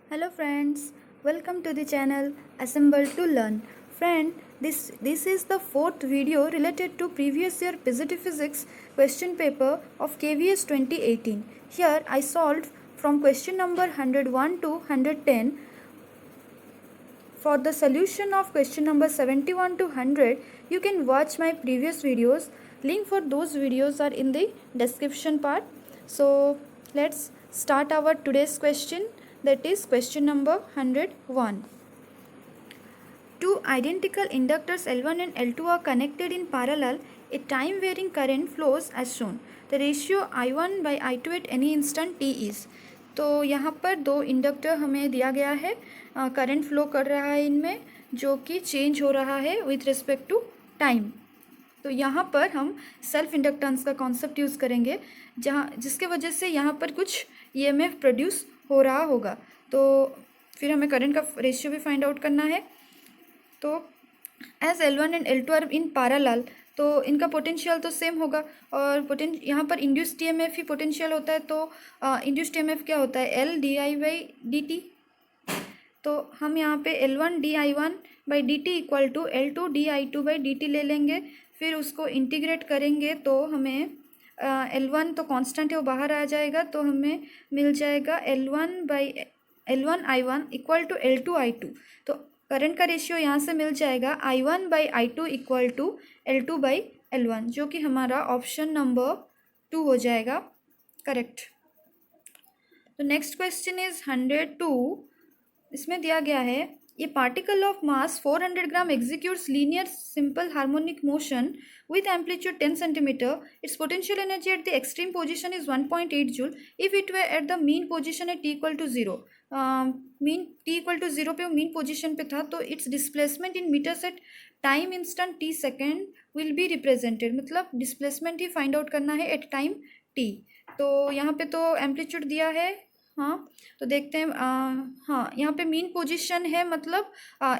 Hello friends, welcome to the channel Assemble to Learn. Friend, this is the fourth video related to previous year PGT Physics question paper of KVS 2018. Here I solved from question number 101 to 110. For the solution of question number 71 to 100, you can watch my previous videos. Link for those videos are in the description part. So let's start our today's question, that is question number 101. Two identical inductors L1 and L2 are connected in parallel. A time varying current flows as shown. The ratio I1 by I2 at any instant t is. तो यहाँ पर दो inductor हमें दिया गया है, current flow कर रहा है इनमें, जो कि चेंज हो रहा है विथ रिस्पेक्ट टू टाइम. तो यहाँ पर हम सेल्फ इंडक्टेंस का कॉन्सेप्ट यूज़ करेंगे, जिसके वजह से यहाँ पर कुछ ईएमएफ प्रोड्यूस हो रहा होगा. तो फिर हमें करंट का रेशियो भी फाइंड आउट करना है. तो as L1 and L2 are in parallel, तो इनका पोटेंशियल तो सेम होगा, और यहाँ पर इंड्यूस्ड ईएमएफ ही पोटेंशियल होता है. तो इंड्यूस्ड ईएमएफ क्या होता है? L di/dt. तो हम यहाँ पे L1 di1/dt equal to L2 di2/dt ले लेंगे. फिर उसको इंटीग्रेट करेंगे तो हमें L1 तो कांस्टेंट है, वो बाहर आ जाएगा, तो हमें मिल जाएगा L1 I1 equal to L2 I2. तो करंट का रेशियो यहाँ से मिल जाएगा I1/I2 इक्वल टू L2/L1, जो कि हमारा ऑप्शन नंबर 2 हो जाएगा करेक्ट. तो नेक्स्ट क्वेश्चन इज 102. इसमें दिया गया है, ये particle of mass 400 gram executes linear simple harmonic motion with amplitude 10 centimeter. Its potential energy at the extreme position is 1.8 joule. If it were at the mean position at t equal to 0, mean t equal to 0 पे वो mean position पे था, तो its displacement in meters at time instant t second will be represented. मतलब displacement ही find out करना है at time t. तो यहाँ पे तो amplitude दिया है, हाँ, तो देखते हैं. हाँ, यहाँ पे मीन पोजीशन है, मतलब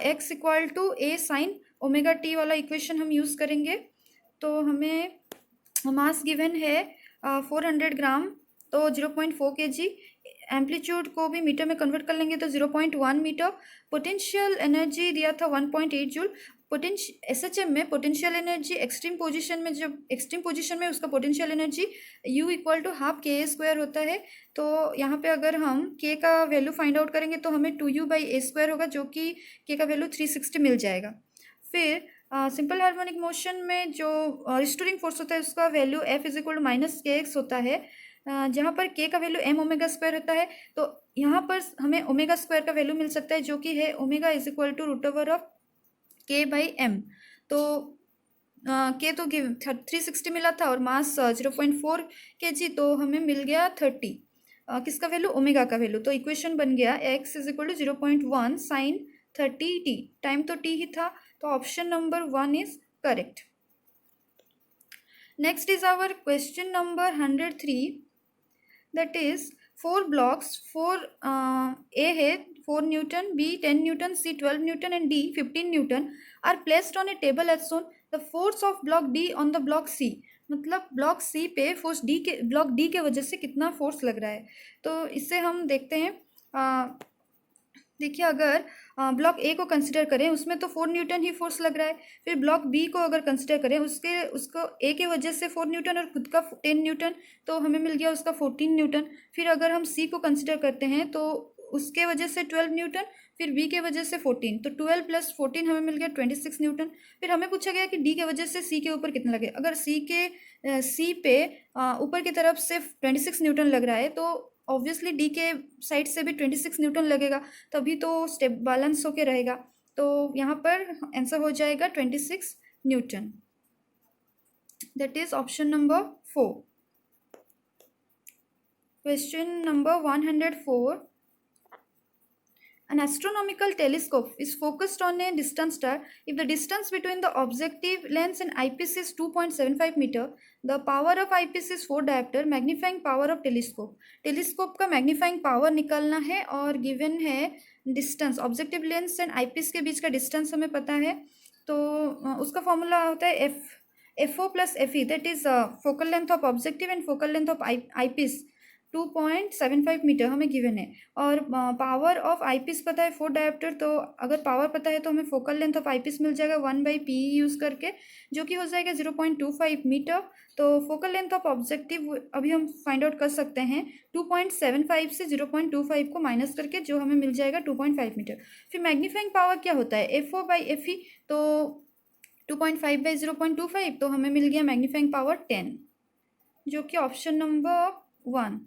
x equal to a sine omega T वाला इक्वेशन हम यूज़ करेंगे. तो हमें मास गिवन है 400 ग्राम, तो 0.4 kg. एम्पलीट्यूड को भी मीटर में कन्वर्ट कर लेंगे तो 0.1 मीटर. पोटेंशियल एनर्जी दिया था 1.8 जूल. SHM में पोटेंशियल एनर्जी एक्सट्रीम पोजीशन में, जब एक्सट्रीम पोजीशन में उसका potential energy U equal to half KA² होता है. तो यहाँ पे अगर हम K का वैल्यू फाइंड आउट करेंगे तो हमें 2U/A² होगा, जो कि K का वैल्यू 360 मिल जाएगा. फिर सिंपल हार्मोनिक मोशन में जो रिस्टोरिंग फोर्स होता है उसका value F is equal to -kx होता है, जहाँ पर K का वैल्यू m ओमेगा स्क्वायर होता है. तो यहाँ पर हमें ओमेगा स्क्वायर का वैल्यू मिल सकता है, जो कि है ओमेगा इज इक्वल टू √ऑफ K/m. तो K तो 360 मिला था और मास 0.4 kg, तो हमें मिल गया 30. किसका वैल्यू? ओमेगा का वैल्यू. तो इक्वेशन बन गया x is equal to 0.1 sine 30t. Time तो t ही था, तो option number 1 is correct. Next is our question number 103. That is 4 blocks, 4 A है 4 newton, B 10 newton, C 12 newton and D 15 newton are placed on a table as shown. The force of block D on the block C, मतलब block C पे force block D के वजह से कितना force लग रहा है. तो इससे हम देखते हैं. देखिए, अगर ब्लॉक ए को कंसिडर करें, उसमें तो 4 न्यूटन ही फोर्स लग रहा है. फिर ब्लॉक बी को अगर कंसिडर करें, उसको ए के वजह से 4 न्यूटन और खुद का 10 न्यूटन, तो हमें मिल गया उसका 14 न्यूटन. फिर अगर हम सी को कंसिडर करते हैं तो उसके वजह से 12 न्यूटन, फिर बी के वजह से 14, तो 12 + 14 हमें मिल गया 26 न्यूटन. फिर हमें पूछा गया कि डी के वजह से सी के ऊपर कितना लगे. अगर सी पे ऊपर की तरफ से 26 न्यूटन लग रहा है, तो ऑब्वियसली डी के साइड से भी 26 न्यूटन लगेगा, तभी तो स्टेप बैलेंस होके रहेगा. तो यहाँ पर आंसर हो जाएगा 26 Newton. That is option number 4. Question number 104. An astronomical telescope is focused on a distant star. If the distance between the objective lens and eyepiece is 2.75 meter, the power of eyepiece is 4 diopter. Magnifying power of telescope. Telescope का magnifying power निकालना है, और given है distance. Objective lens and eyepiece के बीच का distance हमें पता है, तो उसका फॉर्मूला होता है FO + FE, that is focal length of objective and focal length of eyepiece 2.75 metre हमें गिवन है। और पावर ऑफ आईपीस पता है 4 डायोप्टर, तो अगर पावर पता है तो हमें फोकल लेंथ ऑफ आईपीस मिल जाएगा 1/PE यूज़ करके, जो कि हो जाएगा 0.25 मीटर। तो फोकल लेंथ ऑफ ऑब्जेक्टिव अभी हम फाइंड आउट कर सकते हैं 2.75 से 0.25 को माइनस करके, जो हमें मिल जाएगा 2.5 मीटर। फिर मैग्नीफाइंग पावर क्या होता है FO/FE, तो 2.5/0.25, तो हमें मिल गया मैग्नीफाइंग पावर 10, जो कि option number 1।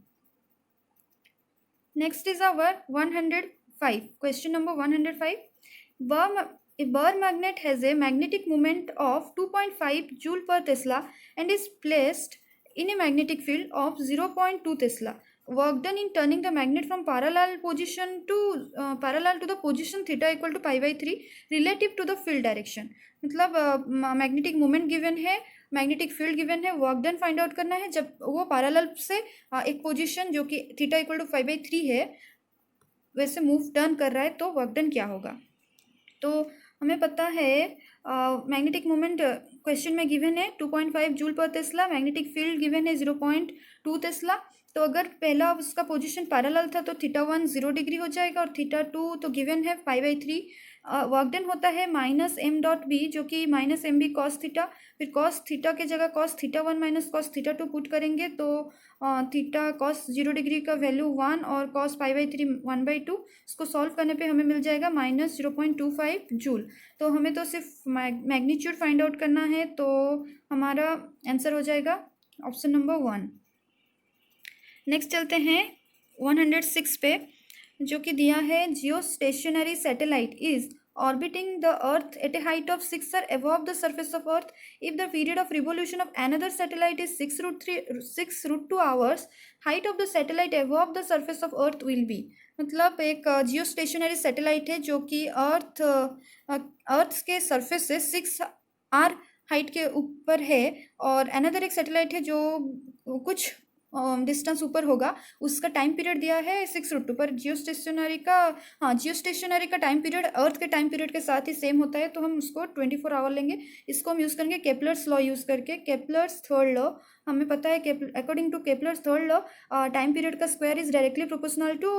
Next is our 105, question number 105। A Bohr magnet has a magnetic moment of 2.5 joule per Tesla and is placed in a magnetic field of 0.2 Tesla. Work done in turning the magnet from parallel to the position theta equal to pi/3 relative to the field direction. मतलब magnetic moment given है, magnetic field given है, work done find out करना है जब वो parallel से एक position जो कि थीटा इक्वल टू 5/3 है वैसे मूव टर्न कर रहा है, तो वर्क डन क्या होगा। तो हमें पता है मैग्नेटिक मोमेंट क्वेश्चन में गिवन है 2.5 जूल पर टेस्ला, मैग्नेटिक फील्ड गिवन है 0.2 टेस्ला। तो अगर पहला उसका पोजीशन पैरेलल था तो θ1 0 डिग्री हो जाएगा और θ2 तो गिवन है 5/3। वर्क डन होता है -m.b जो कि -mb cos थीटा, फिर cos थीटा के जगह cos θ1 माइनस cos θ2 पुट करेंगे तो थीटा cos 0 डिग्री का वैल्यू 1 और cos pi/3 1/2, इसको सॉल्व करने पे हमें मिल जाएगा -0.25 जूल। तो हमें तो सिर्फ मैग्नीट्यूड फाइंड आउट करना है, तो हमारा आंसर हो जाएगा ऑप्शन नंबर 1। नेक्स्ट चलते हैं 106 पे, जो कि दिया है जियो stationery satellite is orbiting the earth at a height of 6 or above the surface of earth. If the period of revolution of another satellite is 6√2 hours, height of the satellite above the surface of earth will be। मतलब एक जियो stationery satellite है जो कि अर्थ के surface से 6 height के ऊपर है, और अनदर एक सैटेलाइट है जो कुछ डिस्टेंस ऊपर होगा, उसका टाइम पीरियड दिया है 6√2 पर। जियो स्टेशनरी का टाइम पीरियड अर्थ के टाइम पीरियड के साथ ही सेम होता है, तो हम उसको 24 आवर लेंगे। इसको हम यूज़ करेंगे केपलर्स लॉ यूज़ करके। केपलर्स थर्ड लॉ हमें पता है, according to Kepler's third law time period का square is directly proportional to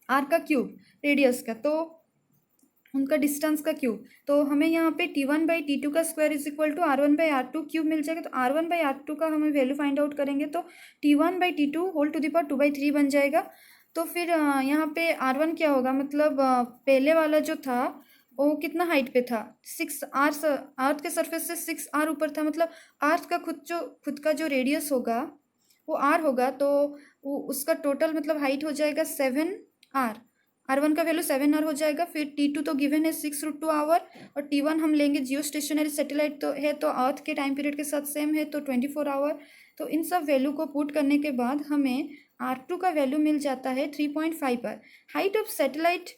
R का क्यूब रेडियस का, तो उनका डिस्टेंस का क्यूब। तो हमें यहाँ पे T1/T2 का square is equal to R1/R2 cube मिल जाएगा। तो R1/R2 का हमें वैल्यू फाइंड आउट करेंगे तो T1/T2 whole to the power 2/3 बन जाएगा। तो फिर यहाँ पे R1 क्या होगा, मतलब पहले वाला जो था वो कितना हाइट पे था, 6R, अर्थ के सरफेस से 6R ऊपर था, मतलब अर्थ का खुद का जो रेडियस होगा वो R होगा, तो वो उसका टोटल मतलब हाइट हो जाएगा 7R। R1 का वैल्यू 7R हो जाएगा। फिर T2 तो गिवन है 6√2 आवर, और T1 हम लेंगे जियो स्टेशनरी सैटेलाइट तो है, तो अर्थ के टाइम पीरियड के साथ सेम है, तो 24 आवर। तो इन सब वैल्यू को पुट करने के बाद हमें R2 का वैल्यू मिल जाता है 3.5 पर। Height of satellite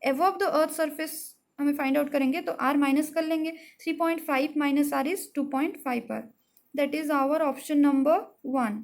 above the earth surface हमें फाइंड आउट करेंगे, तो R माइनस कर लेंगे, 3.5 माइनस R इज 2.5 पर। That is our option number 1।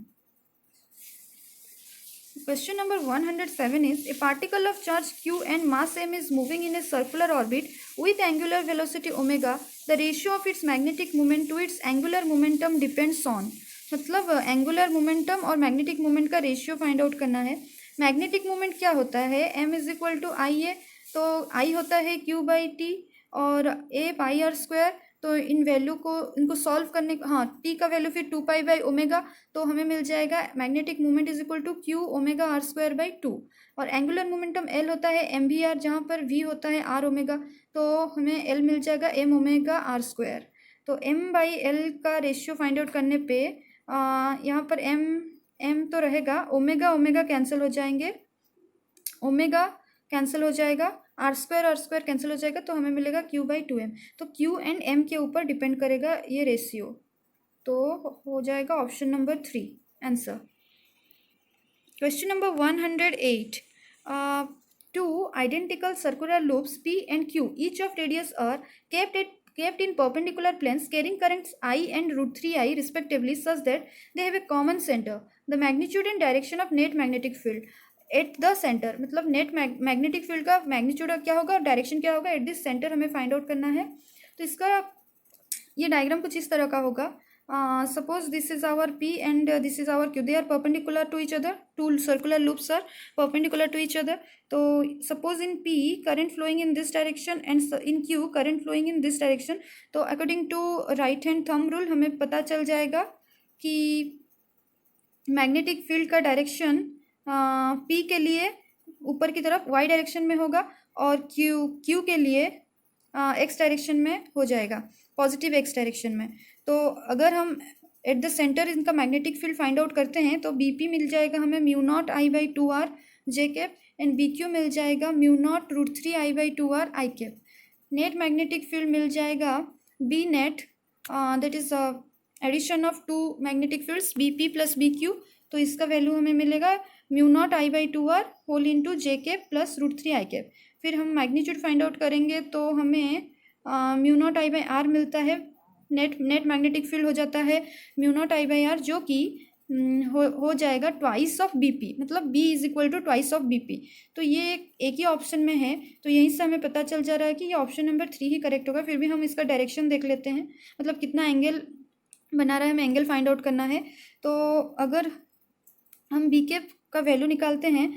Question number 107 is a particle of charge q and mass m is moving in a circular orbit with angular velocity omega. The ratio of its magnetic moment to its angular momentum depends on। मतलब angular momentum और magnetic moment का ratio find out करना है। Magnetic moment क्या होता है, m is equal to आई ए, तो I होता है Q/T और A πr²। तो इन वैल्यू को इनको सॉल्व करने T का वैल्यू फिर 2π/ω, तो हमें मिल जाएगा magnetic moment is equal to Q ω/r²/2। और एंगुलर मोमेंटम L होता है mvr, जहाँ पर v होता है r ω, तो हमें L मिल जाएगा m ω/r²। तो m/L का रेशियो फाइंड आउट करने पे यहाँ पर m तो रहेगा, ओमेगा कैंसिल हो जाएंगे, ओमेगा कैंसिल हो जाएगा, r² कैंसिल हो जाएगा, तो हमें मिलेगा Q/2m। तो Q एंड M के ऊपर डिपेंड करेगा ये रेशियो, तो हो जाएगा option number 3 answer. Question number 108। Two identical circular loops P and Q, each of radius r, kept in perpendicular planes carrying currents I and √3I respectively such that they have a common center. The magnitude and direction of net magnetic field eight the centre, मतलब net magnetic field का magnitude क्या होगा, direction क्या होगा, at this centre हमें find out करना है। तो इसका ये डायग्राम कुछ इस तरह का होगा। suppose this is our P and this is our Q. They are perpendicular to each other. Two circular loops are perpendicular to each other. So suppose in P current flowing in this direction and in Q current flowing in this direction. तो according to right hand thumb rule हमें पता चल जाएगा कि magnetic field का direction P के लिए ऊपर की तरफ y डायरेक्शन में होगा और Q के लिए x डायरेक्शन में हो जाएगा, पॉजिटिव x डायरेक्शन में। तो अगर हम एट द सेंटर इनका मैग्नेटिक फील्ड फाइंड आउट करते हैं तो BP मिल जाएगा हमें μ0I/2r j cap and BQ मिल जाएगा μ0√3I/2r I cap. Net magnetic field मिल जाएगा B net, that is addition of two magnetic fields BP plus BQ। तो इसका वैल्यू हमें मिलेगा μ0I/2r whole into j cap plus √3I cap. फिर हम मैग्नीट्यूड फाइंड आउट करेंगे तो हमें μ0I/r मिलता है, नेट मैग्नेटिक फील्ड हो जाता है μ0I/r जो कि हो जाएगा ट्वाइस ऑफ BP, मतलब B is equal to twice of BP। तो ये एक ही ऑप्शन में है, तो यहीं से हमें पता चल जा रहा है कि ये ऑप्शन नंबर 3 ही करेक्ट होगा। फिर भी हम इसका डायरेक्शन देख लेते हैं, मतलब कितना एंगल बना रहा है, हमें एंगल फाइंड आउट करना है। तो अगर हम B के का वैल्यू निकालते हैं,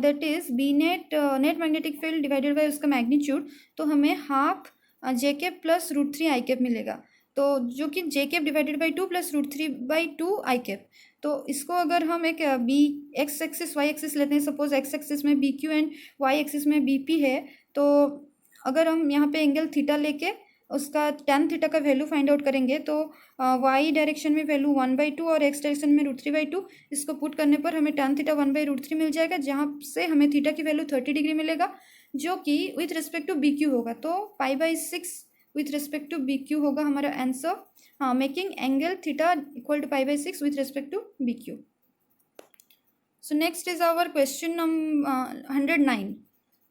that is B net magnetic field divided by उसका मैग्नीट्यूड, तो हमें half j cap plus √3I cap मिलेगा, तो जो कि j cap divided by 2 plus √3/2I cap. तो इसको अगर हम एक x एक्सिस y एक्सिस लेते हैं, सपोज x एक्सिस में BQ एंड y एक्सिस में BP है, तो अगर हम यहाँ पे एंगल थीटा लेके उसका tan थीटा का वैल्यू फाइंड आउट करेंगे तो y डायरेक्शन में वैल्यू 1/2 और x डायरेक्शन में √3/2, इसको पुट करने पर हमें tan थीटा 1/√3 मिल जाएगा, जहाँ से हमें थीटा की वैल्यू 30 डिग्री मिलेगा, जो कि विथ रिस्पेक्ट टू BQ होगा। तो π/6 विथ रिस्पेक्ट टू BQ होगा हमारा आंसर, हाँ, making angle theta equal to π/6 with respect to BQ। So next is our question number 109।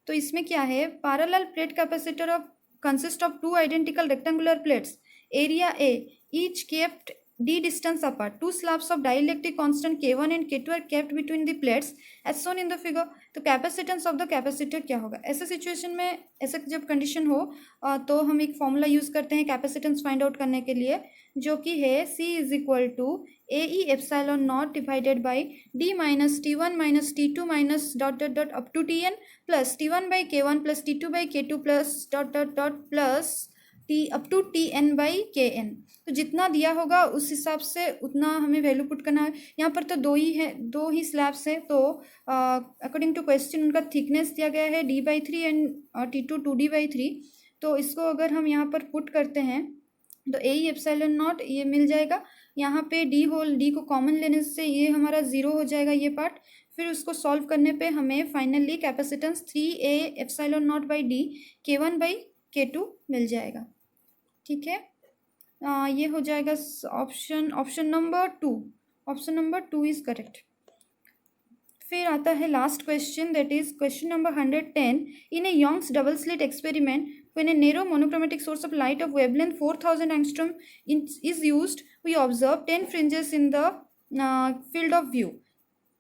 तो इसमें क्या है, parallel plate capacitor of consist of two identical rectangular plates, area A, each kept d distance apart. Two slabs of dielectric constant K1 and K2 are kept between the plates as shown in the figure. तो capacitance of the capacitor क्या होगा? ऐसे situation में, ऐसे जब condition हो तो हम एक फॉर्मूला यूज़ करते हैं कैपेसिटेंस फाइंड आउट करने के लिए, जो कि है C is equal to AE epsilon naught divided by D minus T1 minus T2 minus dot dot dot up to Tn plus T1 by K1 plus T2 by K2 plus dot dot dot plus T up to Tn by Kn। तो जितना दिया होगा उस हिसाब से उतना हमें value put करना है। यहाँ पर तो दो ही स्लैब्स है, तो अकॉर्डिंग टू क्वेश्चन उनका थिकनेस दिया गया है D/3 एंड T2 2D/3। तो इसको अगर हम यहाँ पर पुट करते हैं तो AE एप्सिलॉन नॉट ये मिल जाएगा, यहाँ पे D को कॉमन लेने से ये हमारा 0 हो जाएगा ये पार्ट। फिर उसको सॉल्व करने पे हमें finally capacitance 3A epsilon naught by D K1/K2 मिल जाएगा। ठीक है, ये हो जाएगा option number 2। Option number 2 is correct. फिर आता है last question, that is question number 110। In a Young's double slit experiment, when a narrow monochromatic source of light of wavelength 4000 angstrom is used, we observe 10 fringes in the field of view.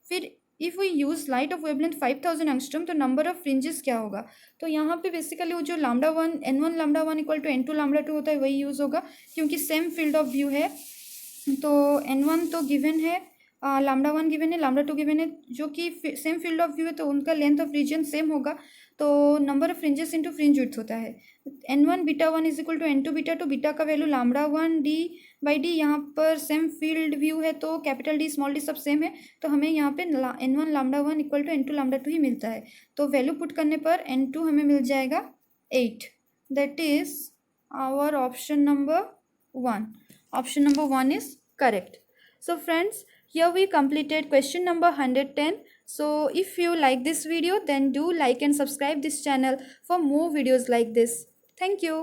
फिर if we use light of wavelength 5000 angstrom, तो number of fringes क्या होगा? तो यहाँ पे basically वो जो λ1 n1 λ1 equal टू n2 λ2 होता है वही यूज़ होगा, क्योंकि सेम फील्ड ऑफ व्यू है। तो n1 तो गिवन है, λ1 गिवन है, λ2 गिवन है, जो कि सेम फील्ड ऑफ व्यू है, तो उनका लेंथ ऑफ रीजन सेम होगा, तो number of fringes into fringe width होता है। n1 β1 इज इक्वल टू n2 β2, बीटा का वैल्यू λ1 d/d, यहाँ पर सेम फील्ड व्यू है तो कैपिटल D स्मॉल d सब सेम है, तो हमें यहाँ पे n1 λ1 इक्वल टू n2 λ2 ही मिलता है। तो वैल्यू पुट करने पर n2 हमें मिल जाएगा 8, that is our option number 1। Option number 1 is correct. So friends, here we completed question number 110. So if you like this video, then do like and subscribe this channel for more videos like this. Thank you.